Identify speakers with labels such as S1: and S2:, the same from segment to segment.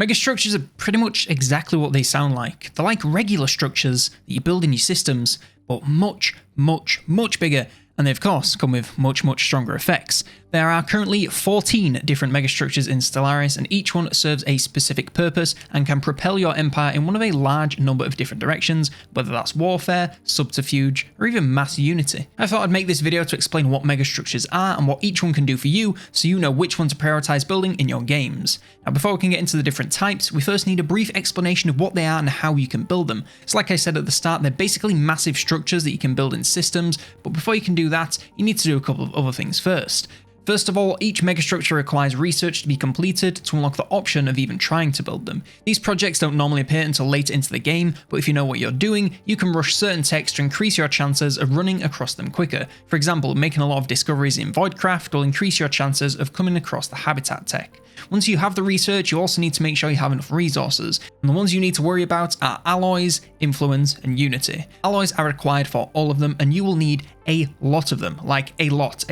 S1: Megastructures are pretty much exactly what they sound like. They're like regular structures that you build in your systems, but much bigger, and they of course come with much stronger effects. There are currently 14 different megastructures in Stellaris, and each one serves a specific purpose and can propel your empire in one of a large number of different directions, whether that's warfare, subterfuge, or even mass unity. I thought I'd make this video to explain what megastructures are and what each one can do for you, so you know which one to prioritize building in your games. Now before we can get into the different types, we first need a brief explanation of what they are and how you can build them. So like I said at the start, they're basically massive structures that you can build in systems, but before you can do that, you need to do a couple of other things first. First of all, each megastructure requires research to be completed to unlock the option of even trying to build them. These projects don't normally appear until later into the game, but if you know what you're doing, you can rush certain techs to increase your chances of running across them quicker. For example, making a lot of discoveries in Voidcraft will increase your chances of coming across the habitat tech. Once you have the research, you also need to make sure you have enough resources, and the ones you need to worry about are alloys, influence, and unity. Alloys are required for all of them, and you will need a lot of them, like a lot.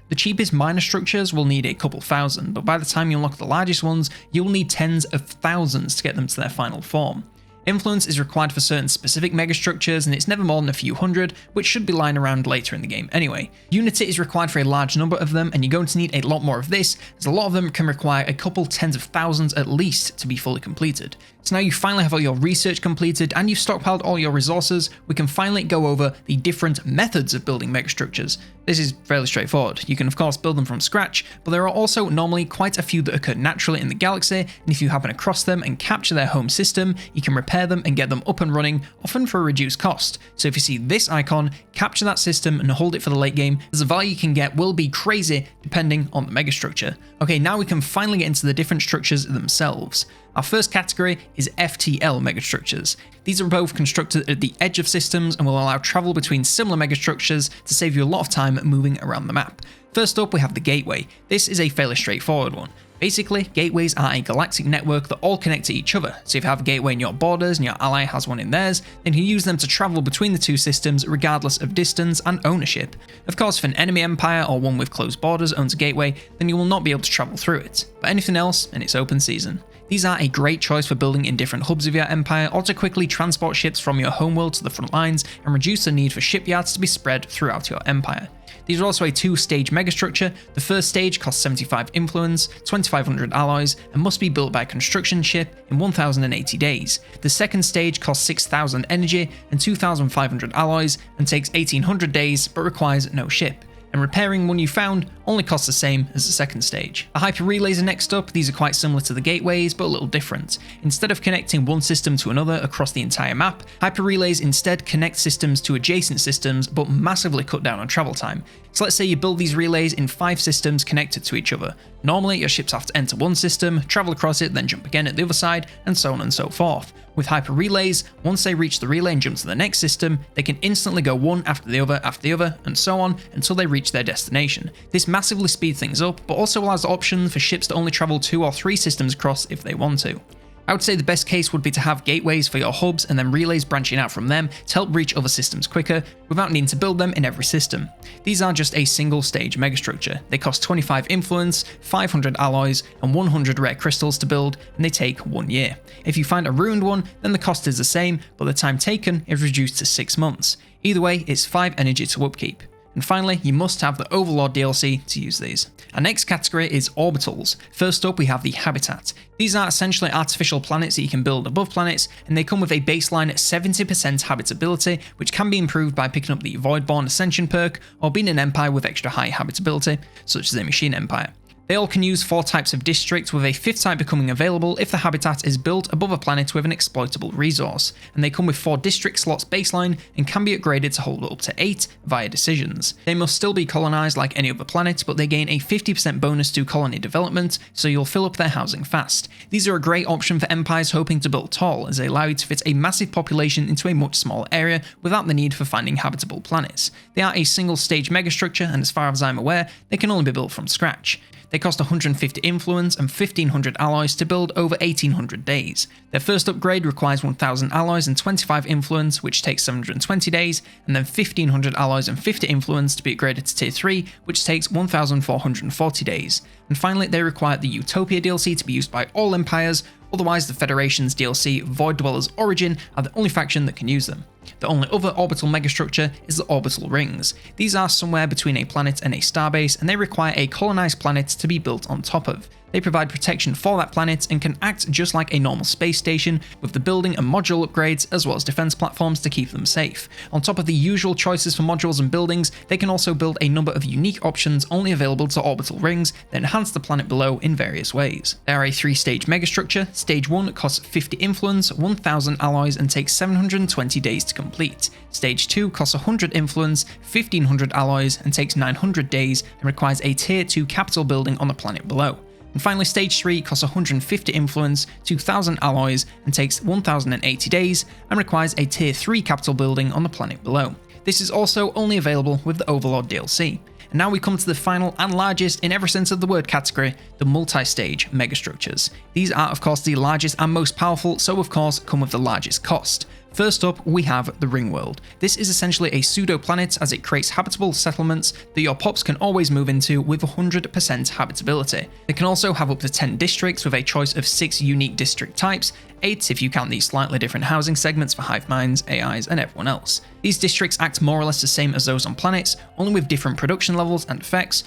S1: The cheapest minor structures will need a couple thousand, but by the time you unlock the largest ones, you'll need tens of thousands to get them to their final form. Influence is required for certain specific megastructures, and it's never more than a few hundred, which should be lying around later in the game anyway. Unity is required for a large number of them, and you're going to need a lot more of this, as a lot of them can require a couple tens of thousands at least to be fully completed. So now you finally have all your research completed and you've stockpiled all your resources, we can finally go over the different methods of building megastructures. This is fairly straightforward. You can of course build them from scratch, but there are also normally quite a few that occur naturally in the galaxy, and if you happen across them and capture their home system, you can repair them and get them up and running, often for a reduced cost. So if you see this icon, capture that system and hold it for the late game, as the value you can get will be crazy depending on the megastructure. Okay, now we can finally get into the different structures themselves. Our first category is FTL megastructures. These are both constructed at the edge of systems and will allow travel between similar megastructures to save you a lot of time moving around the map. First up, we have the gateway. This is a fairly straightforward one. Basically, gateways are a galactic network that all connect to each other, so if you have a gateway in your borders and your ally has one in theirs, then you use them to travel between the two systems regardless of distance and ownership. Of course, if an enemy empire or one with closed borders owns a gateway, then you will not be able to travel through it, but anything else, and it's open season. These are a great choice for building in different hubs of your empire, or to quickly transport ships from your homeworld to the front lines and reduce the need for shipyards to be spread throughout your empire. These are also a two-stage megastructure. The first stage costs 75 influence, 2500 alloys, and must be built by a construction ship in 1080 days. The second stage costs 6000 energy and 2500 alloys and takes 1800 days but requires no ship. And repairing one you found only costs the same as the second stage. The hyper relays are next up. These are quite similar to the gateways, but a little different. Instead of connecting one system to another across the entire map, hyper relays instead connect systems to adjacent systems, but massively cut down on travel time. So let's say you build these relays in 5 systems connected to each other. Normally, your ships have to enter one system, travel across it, then jump again at the other side, and so on and so forth. With hyper relays, once they reach the relay and jump to the next system, they can instantly go one after the other, and so on until they reach their destination. This massively speeds things up, but also allows the option for ships to only travel 2 or 3 systems across if they want to. I would say the best case would be to have gateways for your hubs and then relays branching out from them to help reach other systems quicker without needing to build them in every system. These are just a single stage megastructure. They cost 25 influence, 500 alloys, and 100 rare crystals to build, and they take 1 year. If you find a ruined one, then the cost is the same, but the time taken is reduced to 6 months. Either way, it's 5 energy to upkeep. And finally, you must have the Overlord DLC to use these. Our next category is orbitals. First up, we have the habitat. These are essentially artificial planets that you can build above planets, and they come with a baseline 70% habitability, which can be improved by picking up the Voidborn Ascension perk or being an empire with extra high habitability, such as a machine empire. They all can use 4 types of districts, with a 5th type becoming available if the habitat is built above a planet with an exploitable resource, and they come with 4 district slots baseline and can be upgraded to hold up to 8 via decisions. They must still be colonized like any other planet, but they gain a 50% bonus to colony development, so you'll fill up their housing fast. These are a great option for empires hoping to build tall, as they allow you to fit a massive population into a much smaller area without the need for finding habitable planets. They are a single stage megastructure, and as far as I'm aware, they can only be built from scratch. They cost 150 influence and 1500 alloys to build over 1800 days. Their first upgrade requires 1000 alloys and 25 influence, which takes 720 days, and then 1500 alloys and 50 influence to be upgraded to tier 3, which takes 1440 days. And finally, they require the Utopia DLC to be used by all empires, Otherwise, the Federation's DLC Void Dwellers Origin are the only faction that can use them. The only other orbital megastructure is the orbital rings. These are somewhere between a planet and a starbase, and they require a colonized planet to be built on top of. They provide protection for that planet and can act just like a normal space station, with the building and module upgrades as well as defense platforms to keep them safe. On top of the usual choices for modules and buildings, they can also build a number of unique options only available to orbital rings that enhance the planet below in various ways. They are a 3-stage megastructure. Stage 1 costs 50 influence, 1000 alloys, and takes 720 days to complete. Stage 2 costs 100 influence, 1500 alloys, and takes 900 days and requires a tier 2 capital building on the planet below. And finally, Stage 3 costs 150 influence, 2000 alloys, and takes 1080 days, and requires a Tier 3 capital building on the planet below. This is also only available with the Overlord DLC. And now we come to the final and largest in every sense of the word category, the multi-stage megastructures. These are of course the largest and most powerful, so of course come with the largest cost. First up, we have the Ring World. This is essentially a pseudo-planet as it creates habitable settlements that your pops can always move into with 100% habitability. They can also have up to 10 districts with a choice of 6 unique district types, 8 if you count these slightly different housing segments for hive minds, AIs, and everyone else. These districts act more or less the same as those on planets, only with different production levels and effects.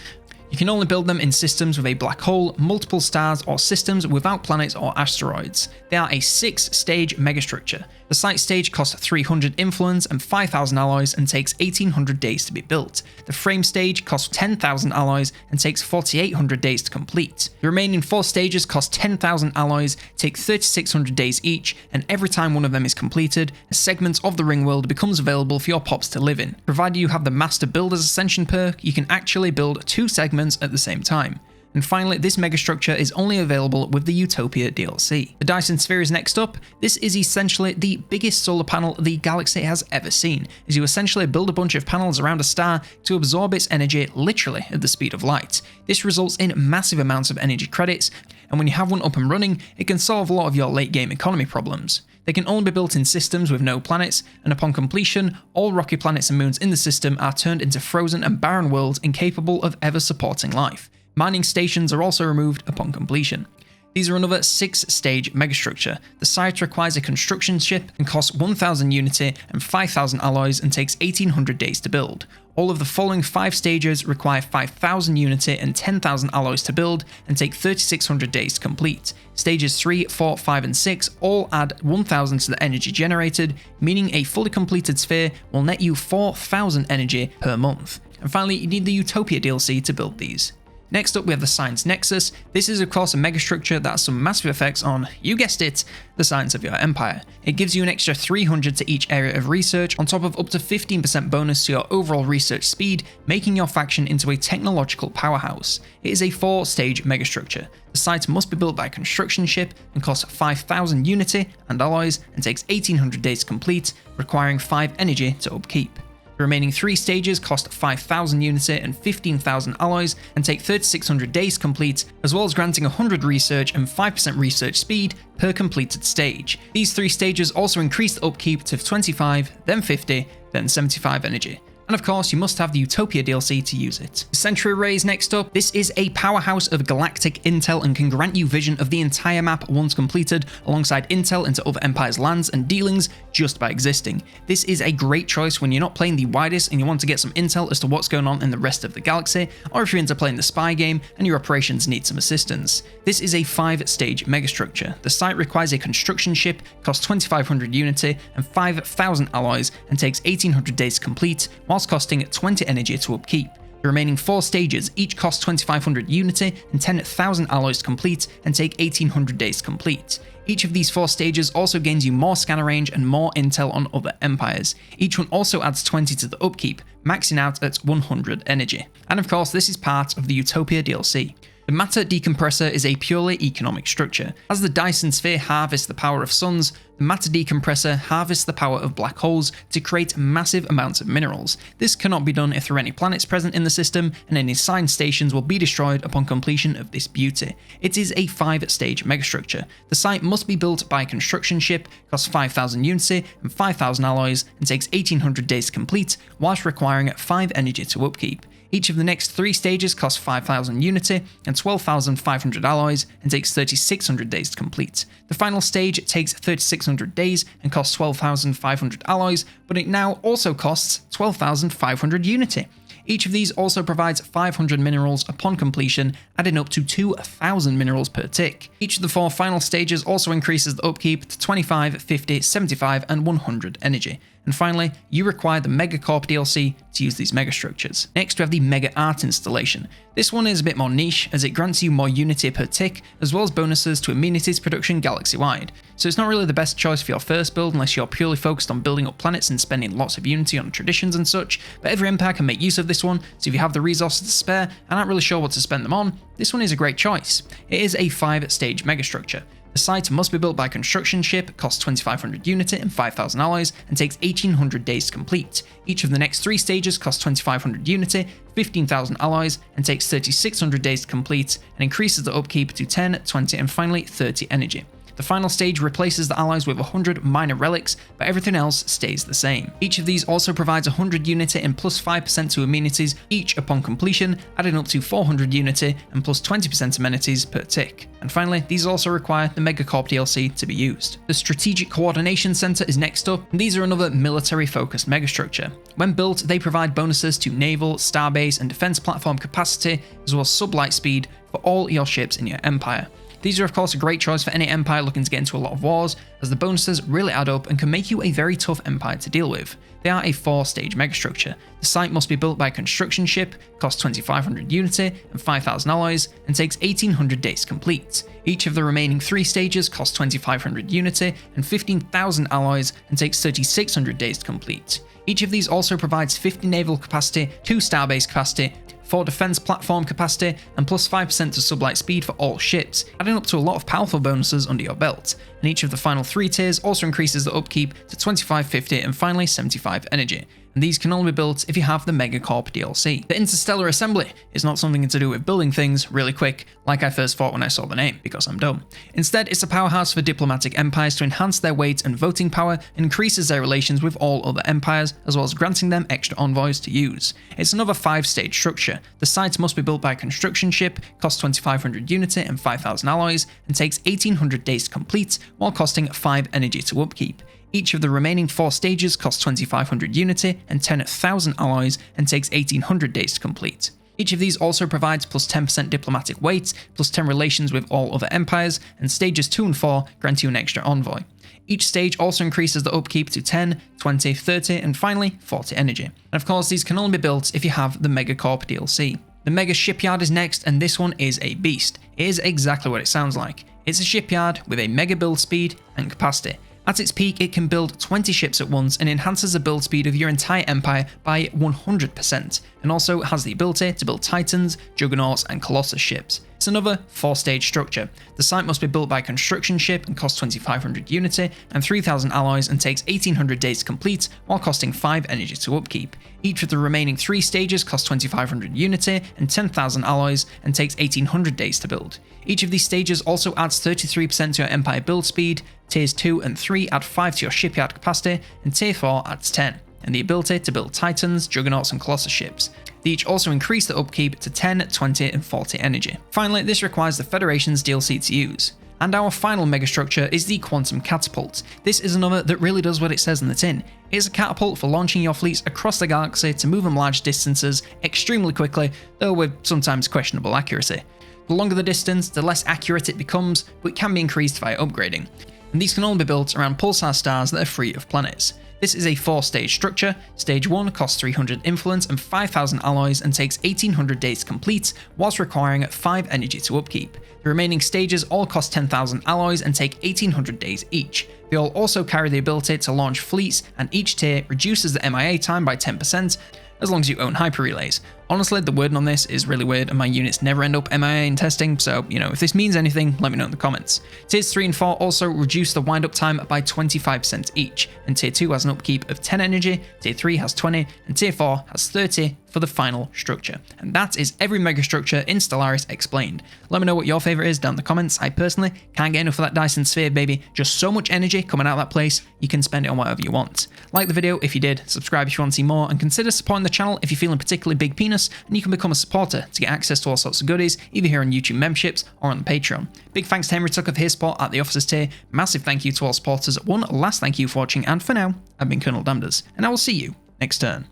S1: You can only build them in systems with a black hole, multiple stars, or systems without planets or asteroids. They are a 6-stage megastructure. The site stage costs 300 influence and 5000 alloys and takes 1800 days to be built. The frame stage costs 10,000 alloys and takes 4800 days to complete. The remaining 4 stages cost 10,000 alloys, take 3600 days each, and every time one of them is completed, a segment of the Ring World becomes available for your pops to live in. Provided you have the Master Builder's Ascension perk, you can actually build 2 segments at the same time. And finally, this megastructure is only available with the Utopia DLC. The Dyson Sphere is next up. This is essentially the biggest solar panel the galaxy has ever seen, as you essentially build a bunch of panels around a star to absorb its energy literally at the speed of light. This results in massive amounts of energy credits, and when you have one up and running, it can solve a lot of your late game economy problems. They can only be built in systems with no planets, and upon completion, all rocky planets and moons in the system are turned into frozen and barren worlds incapable of ever supporting life. Mining stations are also removed upon completion. These are another 6-stage megastructure. The site requires a construction ship and costs 1000 unity and 5000 alloys and takes 1800 days to build. All of the following 5 stages require 5000 unity and 10,000 alloys to build and take 3600 days to complete. Stages 3, 4, 5 and 6 all add 1000 to the energy generated, meaning a fully completed sphere will net you 4000 energy per month. And finally, you need the Utopia DLC to build these. Next up, we have the Science Nexus. This is of course a megastructure that has some massive effects on, you guessed it, the science of your empire. It gives you an extra 300 to each area of research, on top of up to 15% bonus to your overall research speed, making your faction into a technological powerhouse. It is a 4-stage megastructure. The site must be built by a construction ship and costs 5000 unity and alloys and takes 1800 days to complete, requiring 5 energy to upkeep. The remaining 3 stages cost 5000 unity and 15,000 alloys and take 3600 days to complete, as well as granting 100 research and 5% research speed per completed stage. These 3 stages also increase the upkeep to 25, then 50, then 75 energy. And of course, you must have the Utopia DLC to use it. Sentry Array is next up. This is a powerhouse of galactic intel and can grant you vision of the entire map once completed, alongside intel into other empires' lands and dealings just by existing. This is a great choice when you're not playing the widest and you want to get some intel as to what's going on in the rest of the galaxy, or if you're into playing the spy game and your operations need some assistance. This is a 5-stage megastructure. The site requires a construction ship, costs 2500 unity and 5000 alloys, and takes 1800 days to complete, whilst costing 20 energy to upkeep. The remaining 4 stages each cost 2500 unity and 10,000 alloys to complete and take 1800 days to complete. Each of these 4 stages also gains you more scanner range and more intel on other empires. Each one also adds 20 to the upkeep, maxing out at 100 energy. And of course, this is part of the Utopia DLC. The matter decompressor is a purely economic structure. As the Dyson Sphere harvests the power of suns, the matter decompressor harvests the power of black holes to create massive amounts of minerals. This cannot be done if there are any planets present in the system, and any science stations will be destroyed upon completion of this beauty. It is a 5-stage megastructure. The site must be built by a construction ship, costs 5000 unity and 5000 alloys, and takes 1800 days to complete, whilst requiring 5 energy to upkeep. Each of the next 3 stages costs 5,000 unity and 12,500 alloys and takes 3,600 days to complete. The final stage takes 3,600 days and costs 12,500 alloys, but it now also costs 12,500 unity. Each of these also provides 500 minerals upon completion, adding up to 2,000 minerals per tick. Each of the 4 final stages also increases the upkeep to 25, 50, 75 and 100 energy. And finally, you require the Megacorp DLC to use these megastructures. Next we have the Mega Art installation. This one is a bit more niche as it grants you more unity per tick as well as bonuses to amenities production galaxy-wide. So it's not really the best choice for your first build unless you're purely focused on building up planets and spending lots of unity on traditions and such, but every empire can make use of this one, so if you have the resources to spare and aren't really sure what to spend them on, this one is a great choice. It is a 5-stage megastructure. The site must be built by a construction ship, costs 2,500 unity and 5,000 alloys, and takes 1,800 days to complete. Each of the next 3 stages costs 2,500 unity, 15,000 alloys, and takes 3,600 days to complete, and increases the upkeep to 10, 20, and finally 30 energy. The final stage replaces the allies with 100 minor relics, but everything else stays the same. Each of these also provides 100 unity and plus 5% to amenities each upon completion, adding up to 400 unity and plus 20% amenities per tick. And finally, these also require the Megacorp DLC to be used. The Strategic Coordination Center is next up, and these are another military-focused megastructure. When built, they provide bonuses to naval, starbase, and defense platform capacity, as well as sublight speed for all your ships in your empire. These are of course a great choice for any empire looking to get into a lot of wars, as the bonuses really add up and can make you a very tough empire to deal with. They are a 4-stage megastructure. The site must be built by a construction ship, costs 2,500 unity and 5,000 alloys, and takes 1,800 days to complete. Each of the remaining 3 stages costs 2,500 unity and 15,000 alloys and takes 3,600 days to complete. Each of these also provides 50 naval capacity, 2 starbase capacity, 4 defense platform capacity, and plus 5% to sublight speed for all ships, adding up to a lot of powerful bonuses under your belt. And each of the final 3 tiers also increases the upkeep to 25, 50, and finally 75 energy. And these can only be built if you have the Megacorp DLC. The Interstellar Assembly is not something to do with building things really quick, like I first thought when I saw the name, because I'm dumb. Instead, it's a powerhouse for diplomatic empires to enhance their weight and voting power, and increases their relations with all other empires, as well as granting them extra envoys to use. It's another 5-stage structure. The site must be built by a construction ship, costs 2,500 unity and 5,000 alloys, and takes 1,800 days to complete, while costing 5 energy to upkeep. Each of the remaining 4 stages costs 2,500 unity and 10,000 alloys and takes 1,800 days to complete. Each of these also provides plus 10% diplomatic weight, plus 10 relations with all other empires, and stages 2 and 4 grant you an extra envoy. Each stage also increases the upkeep to 10, 20, 30, and finally 40 energy. And of course, these can only be built if you have the Megacorp DLC. The Mega Shipyard is next, and this one is a beast. It is exactly what it sounds like. It's a shipyard with a mega build speed and capacity. At its peak, it can build 20 ships at once and enhances the build speed of your entire empire by 100%, and also has the ability to build Titans, Juggernauts, and Colossus ships. It's another 4-stage structure. The site must be built by a construction ship and costs 2,500 unity and 3,000 alloys and takes 1,800 days to complete, while costing 5 energy to upkeep. Each of the remaining 3 stages costs 2,500 unity and 10,000 alloys and takes 1,800 days to build. Each of these stages also adds 33% to your empire build speed, tiers 2 and 3 add 5 to your shipyard capacity, and tier 4 adds 10, and the ability to build Titans, Juggernauts, and Colossus ships. They each also increase the upkeep to 10, 20, and 40 energy. Finally, this requires the Federation's DLC to use. And our final megastructure is the Quantum Catapult. This is another that really does what it says in the tin. It is a catapult for launching your fleets across the galaxy to move them large distances extremely quickly, though with sometimes questionable accuracy. The longer the distance, the less accurate it becomes, but it can be increased via upgrading. And these can only be built around pulsar stars that are free of planets. This is a 4-stage structure. Stage 1 costs 300 influence and 5,000 alloys and takes 1,800 days to complete, whilst requiring 5 energy to upkeep. The remaining stages all cost 10,000 alloys and take 1,800 days each. They all also carry the ability to launch fleets, and each tier reduces the MIA time by 10%, as long as you own hyper relays. Honestly, the wording on this is really weird and my units never end up MIA in testing, so if this means anything, let me know in the comments. Tiers 3 and 4 also reduce the wind up time by 25% each, and tier 2 has an upkeep of 10 energy, tier 3 has 20, and tier 4 has 30 for the final structure. And that is every megastructure in Stellaris explained. Let me know what your favourite is down in the comments. I personally can't get enough of that Dyson Sphere, baby. Just so much energy coming out of that place, you can spend it on whatever you want. Like the video if you did, subscribe if you want to see more, and consider supporting the channel if you're feeling particularly big penis us, and you can become a supporter to get access to all sorts of goodies, either here on YouTube memberships or on the Patreon. Big thanks to Henry Tucker for his support at the Officers tier. Massive thank you to all supporters. One last thank you for watching, and for now, I've been COLONELDAMNEDERS, and I will see you next turn.